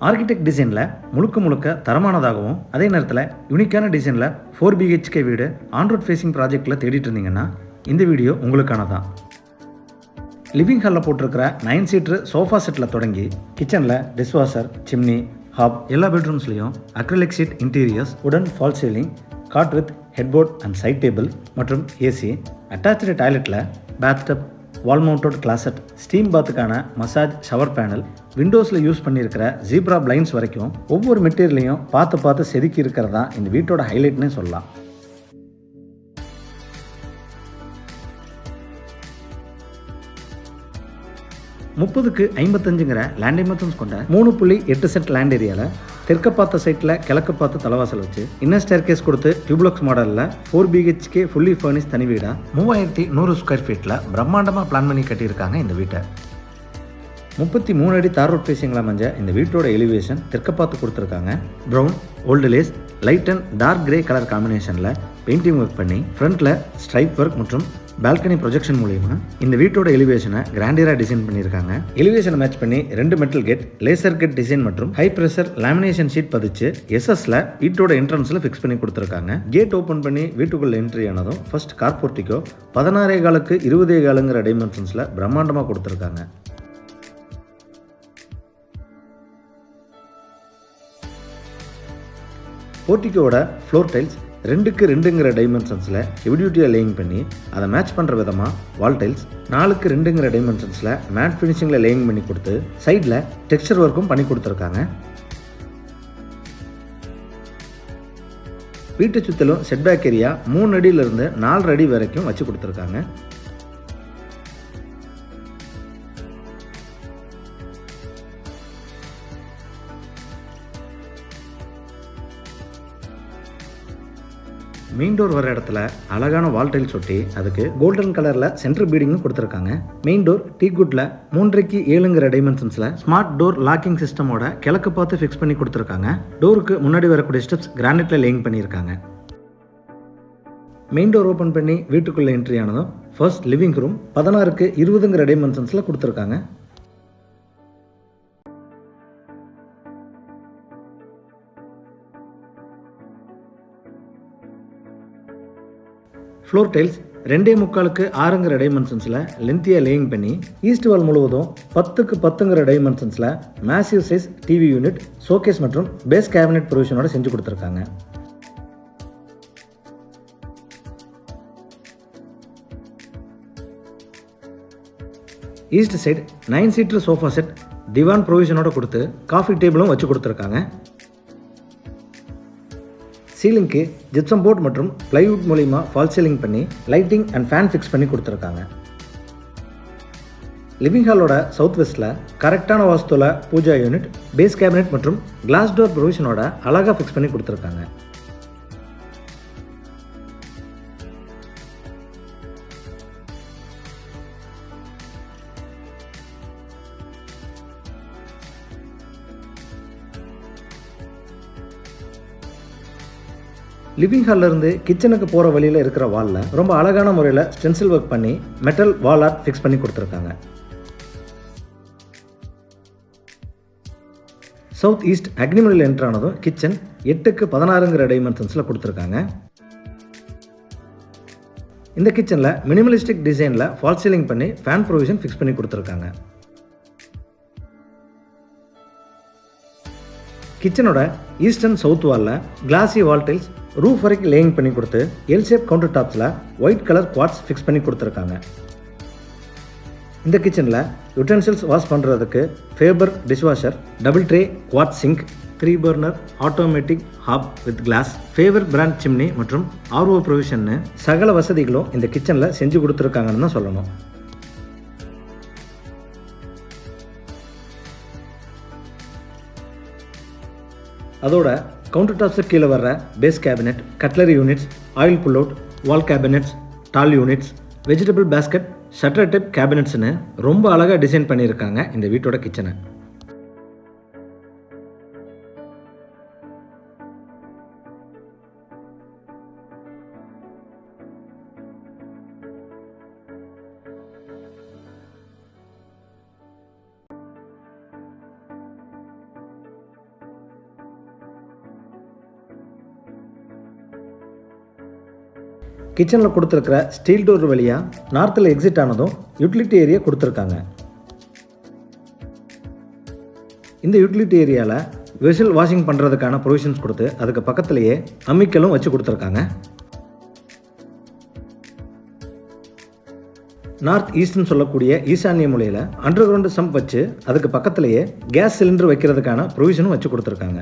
Architect டிசைனில் முழுக்க தரமானதாகவும் அதே நேரத்தில் யூனிக்கான டிசைனில் 4 BHK வீடு ஆன்ரோட் ஃபேஸிங் ப்ராஜெக்டில் தேடிட்டு இருந்தீங்கன்னா இந்த வீடியோ உங்களுக்கானதான். லிவிங் ஹாலில் போட்டிருக்கிற 9 சீட்ரு சோஃபா செட்டில் தொடங்கி கிச்சனில் டிஷ்வாஷர், சிம்னி, ஹாப் எல்லா பெட்ரூம்ஸ்லையும் அக்ரிலிக் ஷீட் இன்டீரியர்ஸ், உடன் fall ceiling, cot with headboard and side table மற்றும் ஏசி, அட்டாச்சு டாய்லெட்டில் bathtub, wall mounted closet, steam பாத்துக்கான மசாஜ் ஷவர் பேனல், விண்டோஸில் யூஸ் பண்ணியிருக்கிற ஜீப்ரா பிளைண்ட்ஸ் வரைக்கும் ஒவ்வொரு மெட்டீரியலையும் பார்த்து செதுக்கி இருக்கிறதா இந்த வீட்டோட ஹைலைட்னே சொல்லலாம். முப்பதுக்கு 55 லேண்ட் டைமென்ஷன்ஸ் கொண்ட 3.8 சென்ட் லேண்ட் ஏரியாவில் தெற்க பார்த்த சைட்டில் கிழக்கு பார்த்து தலைவாசல் வச்சு இன்னர் ஸ்டேர் கேஸ் கொடுத்து டியூப்ளாக்ஸ் மாடலில் 4 BHK ஃபுல்லி ஃபர்னிஷ்ட் தனி வீடாக 3100 Sq.ft பிரம்மாண்டமாக பிளான் பண்ணி கட்டியிருக்காங்க இந்த வீட்டை. 33 அடி தார் ரோட் ஃபேஸிங்கில் அமைஞ்ச இந்த வீட்டோட எலிவேஷன் தெற்க பார்த்து கொடுத்துருக்காங்க. Brown, old lace, light and dark grey colour காம்பினேஷனில் பெயிண்டிங் ஒர்க் பண்ணி ஃப்ரண்ட்டில் ஸ்ட்ரைப் ஒர்க் மற்றும் பால்கனி ப்ரொஜெக்ஷன் மூலிமா இந்த வீட்டோட எலிவேஷனை கிராண்டியராக டிசைன் பண்ணியிருக்காங்க. எலிவேஷனை மேட்ச் பண்ணி 2 metal gate, laser gate design மற்றும் ஹை ப்ரெஷர் லேமினேஷன் ஷீட் பதிச்சு எஸ்எஸ்ல வீட்டோட என்ட்ரன்ஸில் ஃபிக்ஸ் பண்ணி கொடுத்துருக்காங்க. கேட் ஓப்பன் பண்ணி வீட்டுக்குள்ள என்ட்ரி ஆனதும் ஃபர்ஸ்ட் கார் போர்ட்டிகோ 16.25க்கு 20.25 டைமென்ஷன்ஸில் பிரம்மாண்டமாக கொடுத்துருக்காங்க. போர்ட்டிகோட ஃப்ளோர் டைல்ஸ் 2க்கு 2 டைமென்ஷன்ஸில் ஹெவி டியூட்டியாக லேயிங் பண்ணி அதை மேட்ச் பண்ணுற விதமாக வால் டைல்ஸ் 4க்கு 2 டைமென்ஷன்ஸில் மேட் ஃபினிஷிங்கில் லேயிங் பண்ணி கொடுத்து சைடில் டெக்ஸ்சர் ஒர்க்கும் பண்ணி கொடுத்துருக்காங்க. வீட்டை சுற்றிலும் செட்பேக் ஏரியா 3 அடியிலிருந்து 4 அடி வரைக்கும் வச்சு கொடுத்துருக்காங்க. மெயின் டோர் வர இடத்துல அழகான வால் டைல்ஸ் ஒட்டி அதுக்கு கோல்டன் கலரில் சென்டர் பீடிங்கும் கொடுத்துருக்காங்க. மெயின் டோர் டீக்குட்ல 3க்கு 7 டைமென்ஷன்ஸில் ஸ்மார்ட் டோர் லாக்கிங் சிஸ்டமோட கிழக்கு பார்த்து ஃபிக்ஸ் பண்ணி கொடுத்துருக்காங்க. டோருக்கு முன்னாடி வரக்கூடிய ஸ்டெப்ஸ் கிரானைட்ல லேயிங் பண்ணியிருக்காங்க. மெயின் டோர் ஓப்பன் பண்ணி வீட்டுக்குள்ளே என்ட்ரி ஆனதும் ஃபர்ஸ்ட் லிவிங் ரூம் 16க்கு 20 டைமென்ஷன்ஸில் கொடுத்துருக்காங்க. ஃப்ளோர் டைல்ஸ் 2.25க்கு 6 டைமென்ஷன்ஸில் லென்த்தியாக லேயிங் பண்ணி ஈஸ்ட் வால் முழுவதும் 10க்கு 10 டைமென்ஷன்ஸில் massive size TV unit, showcase மற்றும் பேஸ் கேபினெட் ப்ரொவிஷனோட செஞ்சு கொடுத்துருக்காங்க. East side 9 seater sofa set திவான் ப்ரொவிஷனோட கொடுத்து காஃபி டேபிளும் வச்சு கொடுத்துருக்காங்க. சீலிங்க்கு ஜிப்சம் போர்ட் மற்றும் பிளைவுட் மூலிமா ஃபால் சீலிங் பண்ணி லைட்டிங் அண்ட் ஃபேன் ஃபிக்ஸ் பண்ணி கொடுத்துருக்காங்க. லிவிங் ஹாலோட சவுத் வெஸ்ட்டில் கரெக்டான வாஸ்துவில் பூஜா யூனிட், பேஸ் கேபினெட் மற்றும் கிளாஸ் டோர் ப்ரொவிஷனோட அழகாக ஃபிக்ஸ் பண்ணி கொடுத்துருக்காங்க. லிவிங் ஹாலில் இருந்து கிச்சனுக்கு போகிற வழியில் இருக்கிற வாலில் ரொம்ப அழகான முறையில் ஸ்டென்சில் ஒர்க் பண்ணி மெட்டல் வால் ஆர்ட் ஃபிக்ஸ் பண்ணி கொடுத்துருக்காங்க. சவுத் ஈஸ்ட் அக்னிமலையில் என்ட்ரு ஆனதும் கிச்சன் 8க்கு 16 டைமென்ஷன்ஸில் கொடுத்துருக்காங்க. இந்த கிச்சனில் மினிமலிஸ்டிக் டிசைனில் ஃபால் சீலிங் பண்ணி ஃபேன் ப்ரொவிஷன் ஃபிக்ஸ் பண்ணி கொடுத்துருக்காங்க. கிச்சனோட ஈஸ்ட் அண்ட் சவுத் வாலில் கிளாசி வால் டைல்ஸ் ரூஃப் வரைக்கும் லேயிங் பண்ணி கொடுத்து எல் ஷேப் கவுண்டர் டாப்ஸில் ஒயிட் கலர் குவாட்ஸ் ஃபிக்ஸ் பண்ணி கொடுத்துருக்காங்க. இந்த கிச்சனில் யுட்டென்சில்ஸ் வாஷ் பண்ணுறதுக்கு Faber dishwasher, double tray quad sink, 3 burner automatic hob with glass, Faber brand chimney மற்றும் ஆர்ஓ ப்ரொவிஷன்னு சகல வசதிகளும் இந்த கிச்சனில் செஞ்சு கொடுத்துருக்காங்கன்னு தான் சொல்லணும். அதோட கவுண்டர் டாப்ஸுக்கு கீழே வர்ற base cabinet, cutlery units, oil pull out, wall cabinets, tall units, vegetable basket, shutter type கேபினெட்ஸ்னு ரொம்ப அழகாக டிசைன் பண்ணியிருக்காங்க இந்த வீட்டோட கிச்சனை. கிச்சனில் கொடுத்துருக்கிற ஸ்டீல் டோர் வழியாக நார்த்தில் எக்ஸிட் ஆனதும் யூட்டிலிட்டி ஏரியா கொடுத்துருக்காங்க. இந்த யூட்டிலிட்டி ஏரியாவில் வெசல் வாஷிங் பண்ணுறதுக்கான ப்ரொவிஷன்ஸ் கொடுத்து அதுக்கு பக்கத்துலேயே அம்மிக்கலும் வச்சு கொடுத்துருக்காங்க. நார்த் ஈஸ்ட்னு சொல்லக்கூடிய ஈசானிய மூலையில் அண்டர் கிரவுண்டு சம்ப் வச்சு அதுக்கு பக்கத்துலேயே கேஸ் சிலிண்டர் வைக்கிறதுக்கான ப்ரொவிஷனும் வச்சு கொடுத்துருக்காங்க.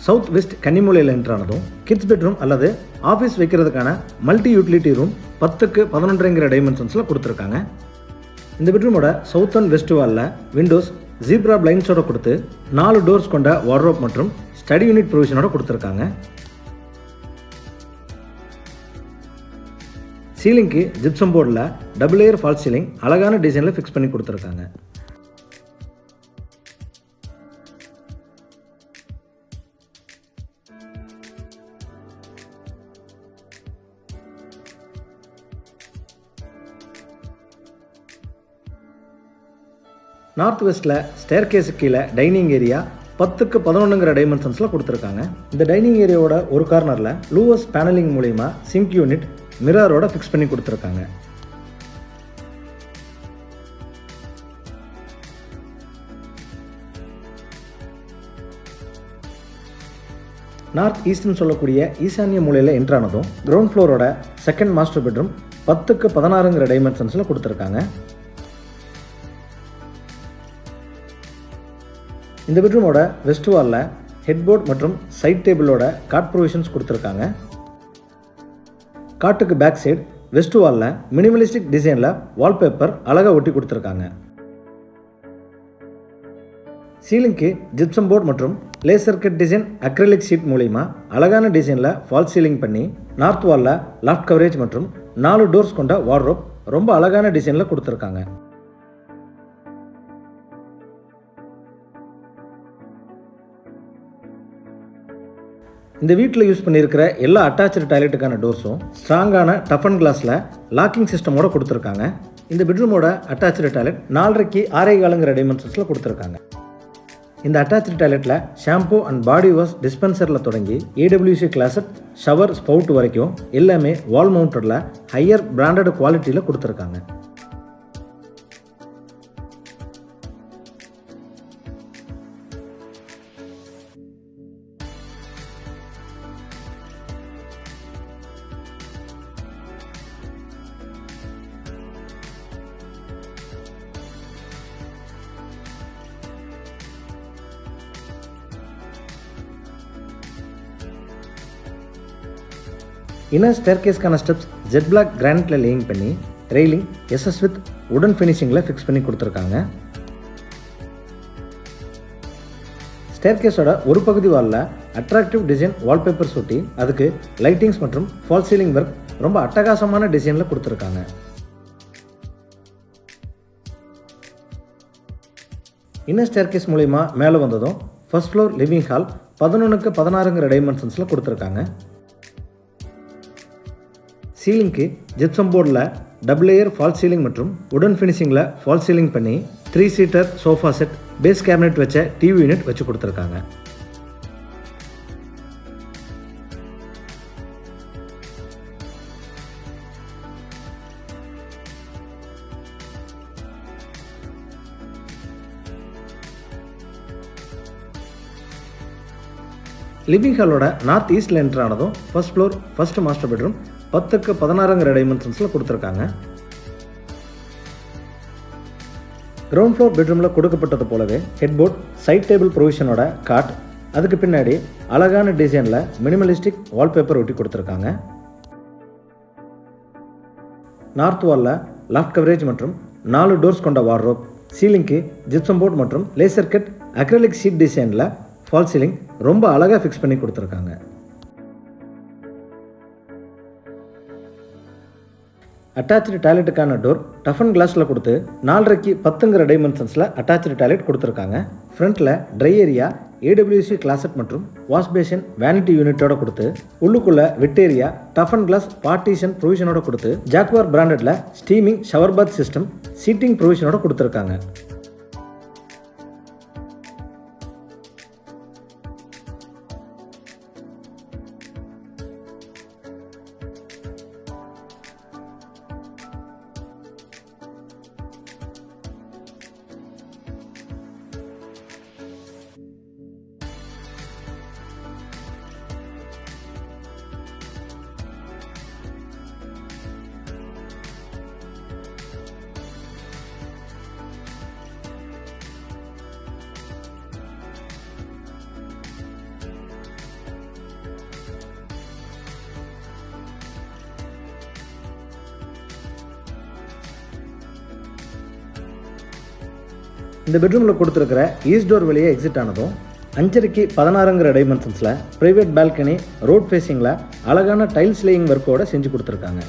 சவுத் வெஸ்ட் கன்னிமூலையில் என்ட்ரானதும் கிட்ஸ் பெட்ரூம் அல்லது ஆஃபீஸ் வைக்கிறதுக்கான மல்டி யூட்டிலிட்டி ரூம் 10க்கு 11.5 டைமென்ஷன்ஸில் கொடுத்துருக்காங்க. இந்த பெட்ரூமோட சவுத் அண்ட் வெஸ்ட் வாலில் விண்டோஸ் ஜீப்ரா பிளைண்ட்ஸோட கொடுத்து 4 டோர்ஸ் கொண்ட வார்ட்ரோப் மற்றும் ஸ்டடி யூனிட் ப்ரொவிஷனோட கொடுத்துருக்காங்க. சீலிங்க்கு ஜிப்சம் போர்டில் டபுள் லேயர் ஃபால்ஸ் சீலிங் அழகான டிசைனில் ஃபிக்ஸ் பண்ணி கொடுத்துருக்காங்க. நார்த் வெஸ்ட்டில் ஸ்டேர் கேஸுக்கு கீழே டைனிங் ஏரியா 10க்கு 11 டைமென்ஷன்ஸில் கொடுத்துருக்காங்க. இந்த டைனிங் ஏரியாவோட ஒரு கார்னரில் லூவஸ் பேனலிங் மூலிமா சிங்க் யூனிட் மிரரோட ஃபிக்ஸ் பண்ணி கொடுத்துருக்காங்க. நார்த் ஈஸ்ட்னு சொல்லக்கூடிய ஈசானிய மூலையில் என்ட்ரானதும் கிரவுண்ட் ஃப்ளோரோட செகண்ட் மாஸ்டர் பெட்ரூம் 10க்கு 16 டைமென்ஷன்ஸில் கொடுத்துருக்காங்க. இந்த பெட்ரூமோட வெஸ்ட் வாலில் ஹெட்போர்ட் மற்றும் சைட் டேபிளோட காட் ப்ரொவிஷன்ஸ் கொடுத்துருக்காங்க. காட்டுக்கு பேக் சைடு வெஸ்ட் வாலில் மினிமலிஸ்டிக் டிசைனில் வால்பேப்பர் அழகாக ஒட்டி கொடுத்துருக்காங்க. சீலிங்க்கு ஜிப்சம் போர்ட் மற்றும் laser cut design acrylic sheet மூலிமா அழகான டிசைனில் ஃபால் சீலிங் பண்ணி நார்த் வாலில் லாஃப்ட் கவரேஜ் மற்றும் 4 டோர்ஸ் கொண்ட வார்ட்ரோப் ரொம்ப அழகான டிசைனில் கொடுத்துருக்காங்க. இந்த வீட்டில் யூஸ் பண்ணியிருக்கிற எல்லா அட்டாச்சு டாய்லெட்டுக்கான டோர்ஸும் ஸ்ட்ராங்கான டஃப் அண்ட் கிளாஸில் லாக்கிங் சிஸ்டமோட கொடுத்துருக்காங்க. இந்த பெட்ரூமோட அட்டாச்சு டாய்லெட் 4.5க்கு 6.25 டைமென்ஷன்ஸில் கொடுத்துருக்காங்க. இந்த அட்டாச்சு டாய்லெட்டில் ஷாம்பூ அண்ட் பாடி வாஷ் டிஸ்பென்சரில் தொடங்கி ஏடபிள்யூசி கிளாசட் ஷவர் ஸ்பவுட் வரைக்கும் எல்லாமே வால் மவுண்டடில் ஹையர் பிராண்டட் குவாலிட்டியில் கொடுத்துருக்காங்க. இன்னர் ஸ்டேர்கேஸ்க்கான ஸ்டெப்ஸ் ஜெட் பிளாக் கிரானைட்டில் லேயிங் பண்ணி ரெயிலிங் எஸ்எஸ் வித் உடன் ஃபினிஷிங்கில் ஃபிக்ஸ் பண்ணி கொடுத்துருக்காங்க. ஸ்டேர்கேஸோட ஒரு பகுதி வாலில் அட்ராக்டிவ் டிசைன் வால்பேப்பர் ஒட்டி அதுக்கு லைட்டிங்ஸ் மற்றும் ஃபால் சீலிங் ஒர்க் ரொம்ப அட்டகாசமான டிசைனில் கொடுத்துருக்காங்க. இன்னர் ஸ்டேர்கேஸ் மூலிமா மேலே வந்ததும் ஃபர்ஸ்ட் ஃப்ளோர் லிவிங் ஹால் 11க்கு 16 டைமென்ஷன்ஸில் கொடுத்துருக்காங்க. சீலிங்க்கு ஜிப்சம் போர்டில் டபுள் லேயர் ஃபால் சீலிங் மற்றும் உடன் ஃபினிஷிங்கில் ஃபால் சீலிங் பண்ணி 3 seater sofa set base cabinet வச்ச டிவி யூனிட் வச்சு கொடுத்துருக்காங்க. லிவிங் ஹாலோட நார்த் ஈஸ்டில் என்ட்ரு ஆனதும் first floor first master bedroom 10க்கு 16 டைமென்ஷன்ஸில் கொடுத்துருக்காங்க. கிரவுண்ட் ஃப்ளோர் பெட்ரூமில் கொடுக்கப்பட்டது போலவே ஹெட்போர்ட் சைட் டேபிள் ப்ரொவிஷனோட காட், அதுக்கு பின்னாடி அழகான டிசைனில் மினிமலிஸ்டிக் வால்பேப்பர் ஒட்டி கொடுத்துருக்காங்க. நார்த் வாலில் லாஃப்ட் கவரேஜ் மற்றும் 4 டோர்ஸ் கொண்ட வார்ட்ரோப், சீலிங்க்கு ஜிப்சம் போர்ட் மற்றும் லேசர் கட் அக்ரிலிக் ஷீட் டிசைனில் ஃபால் சீலிங் ரொம்ப அழகாக ஃபிக்ஸ் பண்ணி கொடுத்துருக்காங்க. அட்டாச்சு டாய்லெட்டுக்கான டோர் டஃப் அண்ட் கிளாஸில் கொடுத்து 4.5க்கு 10 டைமென்ஷன்ஸில் அட்டாச்சு டாய்லெட் கொடுத்துருக்காங்க. ஃப்ரண்ட்டில் ட்ரை ஏரியா AWC கிளாசட் மற்றும் வாஷ் பேஷன் வேனிட்டி யூனிட்டோட கொடுத்து உள்ளுக்குள்ள வெட்டேரியா டஃப் அண்ட் கிளாஸ் பார்ட்டிஷன் ப்ரொவிஷனோட கொடுத்து ஜாக்வார் பிராண்டட்ல ஸ்டீமிங் ஷவர் பாத் சிஸ்டம் சீட்டிங் ப்ரொவிஷனோட கொடுத்துருக்காங்க. இந்த பெட்ரூமில் கொடுத்துருக்கிற ஈஸ்ட் டோர் வெளியே எக்ஸிட் ஆனதும் 5:16 16ங்கிற டைமென்ஷன்ஸில் ப்ரைவேட் பால்கனி ரோட் ஃபேஸிங்கில் அழகான டைல்ஸ் லேயிங் ஒர்க்கோட செஞ்சு கொடுத்துருக்காங்க.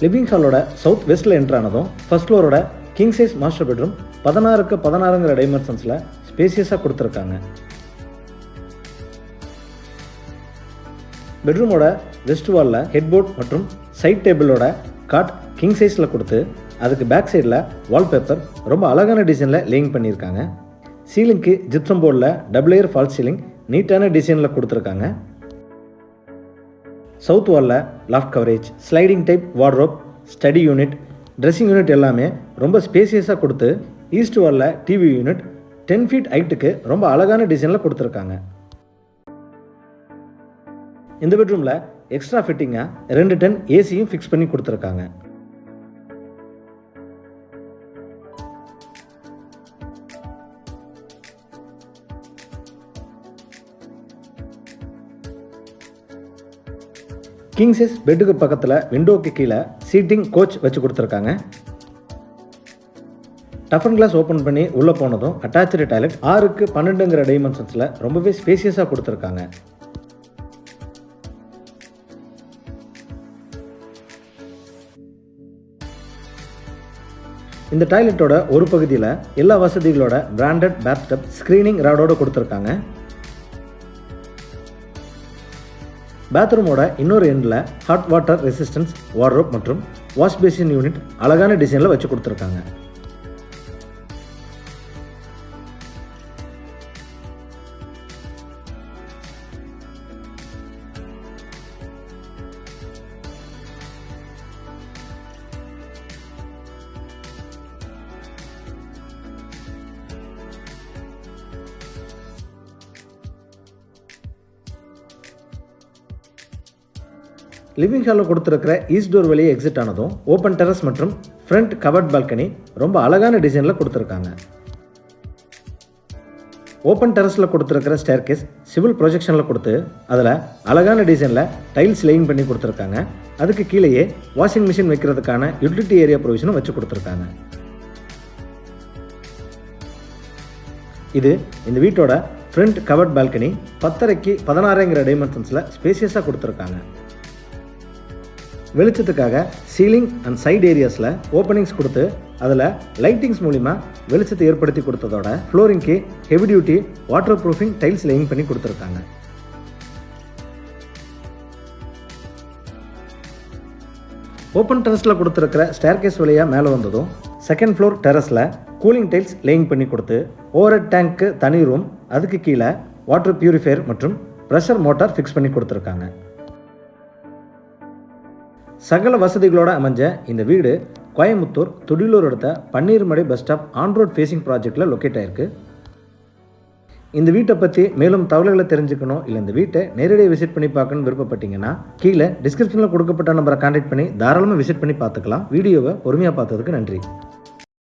லிவிங் ஹாலோட சவுத் வெஸ்ட்டில் என்ட்ரானதும் ஃபர்ஸ்ட் ஃப்ளோரோட கிங் சைஸ் மாஸ்டர் பெட்ரூம் 16க்கு 16ங்கிற டைமென்ஷன்ஸில் ஸ்பேசியஸாக கொடுத்துருக்காங்க. பெட்ரூமோட வெஸ்ட் வாலில் ஹெட்போர்ட் மற்றும் சைட் டேபிளோட காட் கிங் சைஸில் கொடுத்து அதுக்கு பேக் சைடில் வால்பேப்பர் ரொம்ப அழகான டிசைனில் லேயிங் பண்ணியிருக்காங்க. சீலிங்க்கு ஜிப்சம் போர்டில் டபுள் லேயர் ஃபால்ஸ் சீலிங் நீட்டான டிசைனில் கொடுத்துருக்காங்க. சவுத் வாலில் loft coverage, sliding type wardrobe, study unit, dressing unit எல்லாமே ரொம்ப ஸ்பேசியஸாக கொடுத்து ஈஸ்ட் வாலில் டிவி யூனிட் 10 ஃபீட் ஹைட்டுக்கு ரொம்ப அழகான டிசைனில் கொடுத்துருக்காங்க. இந்த பெட்ரூமில் எக்ஸ்ட்ரா ஃபிட்டிங்காக 2 டன் ஏசியும் ஃபிக்ஸ் பண்ணி கொடுத்துருக்காங்க. கிங் சைஸ் பெட்டுக்கு பக்கத்தில் விண்டோக்கு கீழே சீட்டிங் கோச் வச்சு கொடுத்துருக்காங்க. டஃப் அண்ட் கிளாஸ் ஓப்பன் பண்ணி உள்ளே போனதும் அட்டாச்சு டாய்லெட் 6க்கு 12ங்கிற டைமென்ஷன்ஸில் ரொம்பவே ஸ்பேசியஸாக கொடுத்துருக்காங்க. இந்த டாய்லெட்டோட ஒரு பகுதியில் எல்லா வசதிகளோட பிராண்டட் பேத்டப் ஸ்க்ரீனிங் ராடோட கொடுத்துருக்காங்க. பாத்ரூமோட இன்னொரு எண்டில் ஹாட் வாட்டர் ரெசிஸ்டன்ஸ் வார்ட்ரோப் மற்றும் வாஷ் பேசின் யூனிட் அழகான டிசைனில் வச்சு கொடுத்துருக்காங்க. லிவிங் ஹாலில் கொடுத்துருக்கிற ஈஸ்ட் டோர் வெளியே எக்ஸிட் ஆனதும் ஓப்பன் டெரஸ் மற்றும் ஃப்ரண்ட் கவர்ட் பால்கனி ரொம்ப அழகான டிசைனில் கொடுத்துருக்காங்க. ஓப்பன் டெரஸில் கொடுத்துருக்கிற ஸ்டேர்கேஸ் சிவில் ப்ரொஜெக்ஷனில் கொடுத்து அதில் அழகான டிசைனில் டைல்ஸ் லேயிங் பண்ணி கொடுத்துருக்காங்க. அதுக்கு கீழேயே வாஷிங் மிஷின் வைக்கிறதுக்கான யூட்டிலிட்டி ஏரியா ப்ரொவிஷனும் வச்சு கொடுத்துருக்காங்க. இது இந்த வீட்டோட ஃப்ரண்ட் கவர்ட் பால்கனி 10:30க்கு 16ங்கிற டைமென்ஷன்ஸில் ஸ்பேசியஸாக கொடுத்துருக்காங்க. வெளிச்சத்துக்காக சீலிங் அண்ட் சைட் ஏரியாஸில் ஓப்பனிங்ஸ் கொடுத்து அதில் லைட்டிங்ஸ் மூலிமா வெளிச்சத்தை ஏற்படுத்தி கொடுத்ததோட ஃப்ளோரிங்க்கு heavy duty waterproofing tiles laying பண்ணி கொடுத்துருக்காங்க. ஓப்பன் டெரஸில் கொடுத்துருக்கிற ஸ்டேர்கேஸ் வழியாக மேலே வந்ததும் செகண்ட் ஃப்ளோர் டெரஸில் கூலிங் டைல்ஸ் லேயிங் பண்ணி கொடுத்து ஓவர்ஹெட் டேங்க்கு தனி ரூம், அதுக்கு கீழே வாட்டர் பியூரிஃபையர் மற்றும் ப்ரெஷர் மோட்டார் ஃபிக்ஸ் பண்ணி கொடுத்துருக்காங்க. சகல வசதிகளோடு அமைஞ்ச இந்த வீடு கோயம்புத்தூர் துடிலூர் அடுத்த Panneermadai bus stop on road facing ப்ராஜெக்டில் லொக்கேட் ஆயிருக்கு. இந்த வீட்டை பற்றி மேலும் தகவல்களை தெரிஞ்சுக்கணும் இல்லை இந்த வீட்டை நேரடியாக விசிட் பண்ணி பார்க்கணும்னு விருப்பப்பட்டீங்கன்னா கீழே டிஸ்கிரிப்ஷனில் கொடுக்கப்பட்ட நம்பரை கான்டாக்ட் பண்ணி தாராளமாக விசிட் பண்ணி பார்த்துக்கலாம். வீடியோவை பொறுமையாக பார்த்ததுக்கு நன்றி.